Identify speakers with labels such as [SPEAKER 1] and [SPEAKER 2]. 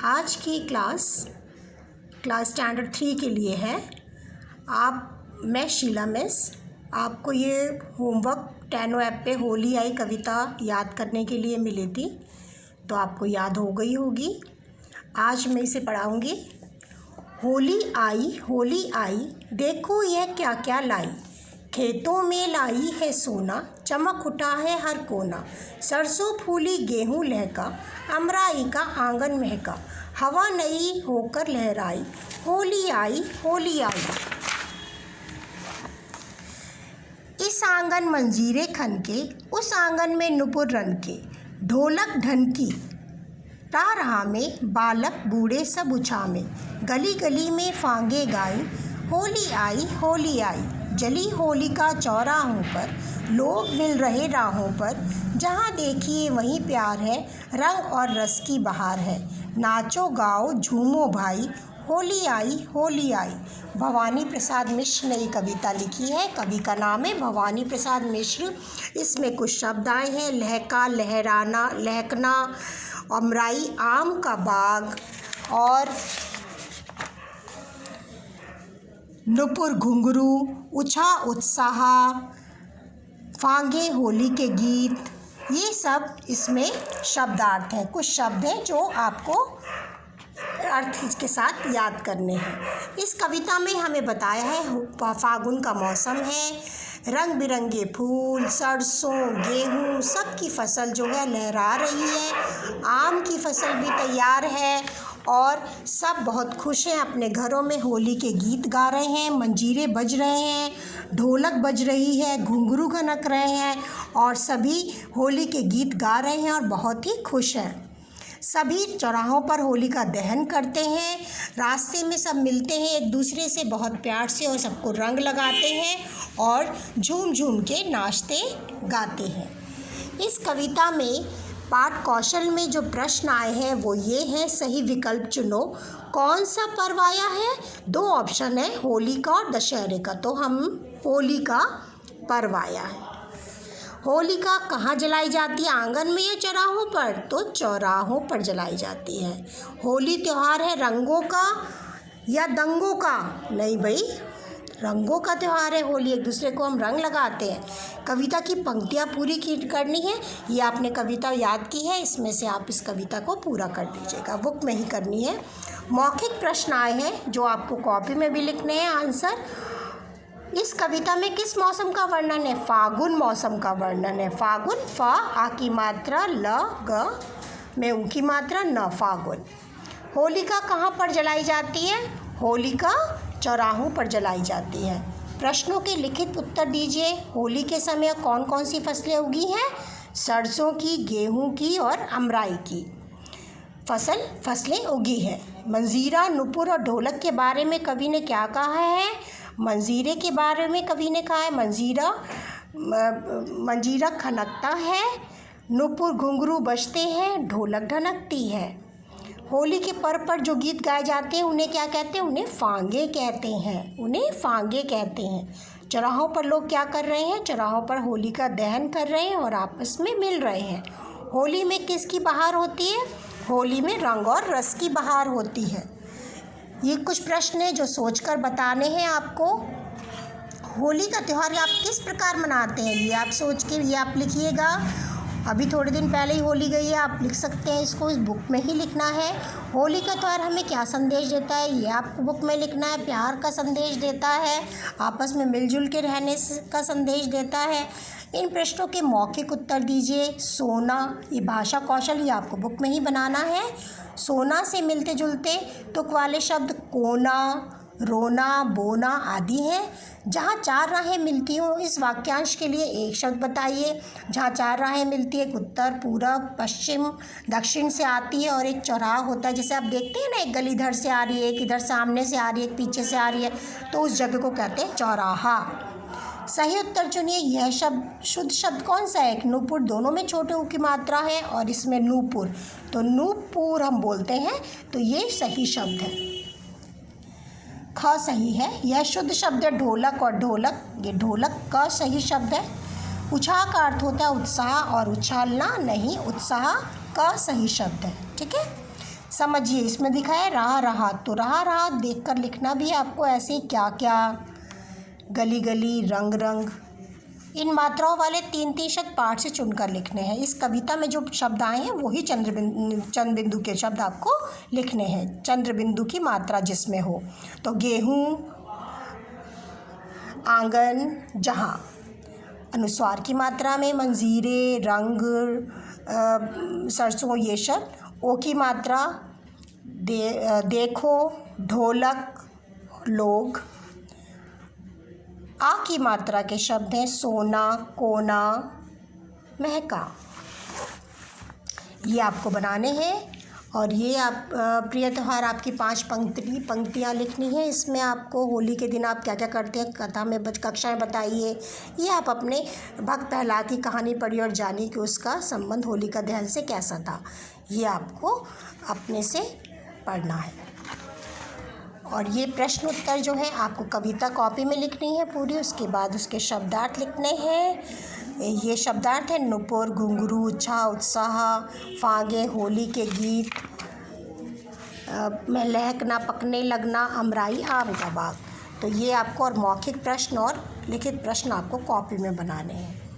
[SPEAKER 1] आज की class standard 3 के लिए है। मैं शीला मिस आपको ये होमवर्क टेनो ऐप पे होली आई कविता याद करने के लिए मिली थी, तो आपको याद हो गई होगी। आज मैं इसे पढ़ाऊँगी। होली आई देखो यह क्या क्या लाई, खेतों में लाई है सोना, चमक उठा है हर कोना। सरसों फूली गेहूं लहका, अमराई का आंगन महका, हवा नई होकर लहराई, होली आई होली आई। इस आंगन मंजीरे खनके, उस आंगन में नुपुर रनके, ढोलक ढनकी रहा में, बालक बूढ़े सब उछामे, गली गली में फांगे गाई, होली आई होली आई। जली होली का चौराहों पर, लोग मिल रहे राहों पर, जहाँ देखिए वहीं प्यार है, रंग और रस की बहार है। नाचो गाओ झूमो भाई, होली आई होली आई। भवानी प्रसाद मिश्र ने ये कविता लिखी है। कवि का नाम है भवानी प्रसाद मिश्र। इसमें कुछ शब्द आए हैं: लहका, लहराना, लहकना, अमराई, आम का बाग, और नुपुर घुंघरू, उछा उत्साह, फांगे होली के गीत। ये सब इसमें शब्दार्थ हैं। कुछ शब्द हैं जो आपको अर्थ के साथ याद करने हैं। इस कविता में हमें बताया है फागुन का मौसम है, रंग बिरंगे फूल, सरसों, गेहूँ सब की फसल जो है लहरा रही है, आम की फसल भी तैयार है और सब बहुत खुश हैं। अपने घरों में होली के गीत गा रहे हैं, मंजीरे बज रहे हैं, ढोलक बज रही है, घुंघरू खनक रहे हैं और सभी होली के गीत गा रहे हैं और बहुत ही खुश हैं। सभी चौराहों पर होली का दहन करते हैं, रास्ते में सब मिलते हैं एक दूसरे से बहुत प्यार से और सबको रंग लगाते हैं और झूम झूम के नाचते गाते हैं। इस कविता में पाठ कौशल में जो प्रश्न आए हैं वो ये हैं: सही विकल्प चुनो। कौन सा पर्व आया है? 2 ऑप्शन है, होली का और दशहरे का, तो हम होली का पर्व आया है। होलिका कहाँ जलाई जाती है, आंगन में या चौराहों पर? तो चौराहों पर जलाई जाती है। होली त्यौहार है रंगों का या दंगों का? नहीं भाई, रंगों का त्यौहार है होली, एक दूसरे को हम रंग लगाते हैं। कविता की पंक्तियाँ पूरी करनी है। ये आपने कविता याद की है, इसमें से आप इस कविता को पूरा कर दीजिएगा, बुक में ही करनी है। मौखिक प्रश्न आए हैं जो आपको कॉपी में भी लिखने हैं आंसर। इस कविता में किस मौसम का वर्णन है? फागुन मौसम का वर्णन है। फागुन, फ आ की मात्रा, ल ग में ऊ की मात्रा, न फागुन। होलिका कहाँ पर जलाई जाती है? होलिका चौराहों पर जलाई जाती है। प्रश्नों के लिखित उत्तर दीजिए। होली के समय कौन कौन सी फसलें उगी हैं? सरसों की, गेहूँ की और अमराई की फसलें उगी हैं। मंजीरा, नुपुर और ढोलक के बारे में कवि ने क्या कहा है? मंजीरे के बारे में कवि ने कहा है मंजीरा खनकता है, नुपुर घुंघरू बजते हैं, ढोलक ढनकती है। होली के पर्व पर जो गीत गाए जाते हैं उन्हें क्या कहते हैं? उन्हें फांगे कहते हैं। उन्हें फांगे कहते हैं। चौराहों पर लोग क्या कर रहे हैं? चौराहों पर होली का दहन कर रहे हैं और आपस में मिल रहे हैं। होली में किसकी बहार होती है? होली में रंग और रस की बहार होती है। ये कुछ प्रश्न हैं जो सोचकर बताने हैं आपको। होली का त्यौहार आप किस प्रकार मनाते हैं ये आप सोच के ये आप लिखिएगा। अभी थोड़े दिन पहले ही होली गई है, आप लिख सकते हैं इसको, इस बुक में ही लिखना है। होली का त्यौहार हमें क्या संदेश देता है ये आपको बुक में लिखना है। प्यार का संदेश देता है, आपस में मिलजुल के रहने का संदेश देता है। इन प्रश्नों के मौखिक उत्तर दीजिए। सोना, ये भाषा कौशल ये आपको बुक में ही बनाना है। सोना से मिलते जुलते तुक वाले शब्द कोना, रोना, बोना आदि हैं। जहाँ 4 राहें मिलती हों इस वाक्यांश के लिए एक शब्द बताइए। जहाँ 4 राहें मिलती है, एक उत्तर, पूरब, पश्चिम, दक्षिण से आती है और एक चौराहा होता है। जैसे आप देखते हैं ना, एक गली इधर से आ रही है, एक इधर सामने से आ रही है, एक पीछे से आ रही है, तो उस जगह को कहते हैं चौराहा। सही उत्तर चुनिए। यह शब्द शुद्ध शब्द कौन सा है? एक नुपुर, दोनों में छोटे ऊ की मात्रा है और इसमें नूपुर, तो नूपुर हम बोलते हैं, तो ये सही शब्द है। ख सही है। यह शुद्ध शब्द है ढोलक और ढोलक, ये ढोलक का सही शब्द है। उत्साह का अर्थ होता है उत्साह और उछालना, नहीं, उत्साह का सही शब्द है। ठीक है। समझिए, इसमें दिखा है रहा रहा, तो रहा रहा देखकर लिखना भी है आपको ऐसे ही, क्या क्या, गली गली, रंग रंग। इन मात्राओं वाले 3-3 शब्द पाठ से चुनकर लिखने हैं। इस कविता में जो शब्द आए हैं वही चंद्रबिंदु के शब्द आपको लिखने हैं, चंद्रबिंदु की मात्रा जिसमें हो। तो गेहूँ, आंगन, जहाँ। अनुस्वार की मात्रा में मंजीरे, रंग, सरसों, ये शब्द। ओ की मात्रा देखो, ढोलक, लोग। आ की मात्रा के शब्द हैं सोना, कोना, महका। ये आपको बनाने हैं और ये आप प्रिय त्योहार आपकी 5 पंक्तियाँ लिखनी है। इसमें आपको होली के दिन आप क्या क्या करते हैं कथा में कक्षा में बताइए। ये आप अपने भक्त प्रहलाद की कहानी पढ़िए और जानिए कि उसका संबंध होलिका दहन से कैसा था। ये आपको अपने से पढ़ना है। और ये प्रश्न उत्तर जो है आपको कविता कॉपी में लिखनी है पूरी, उसके बाद उसके शब्दार्थ लिखने हैं। ये शब्दार्थ है नुपुर, घुंघरू, उछा, उत्साह, फागे, होली के गीत, लहकना, पकने लगना, अमराई, आम का बाग। तो ये आपको और मौखिक प्रश्न और लिखित प्रश्न आपको कॉपी में बनाने हैं।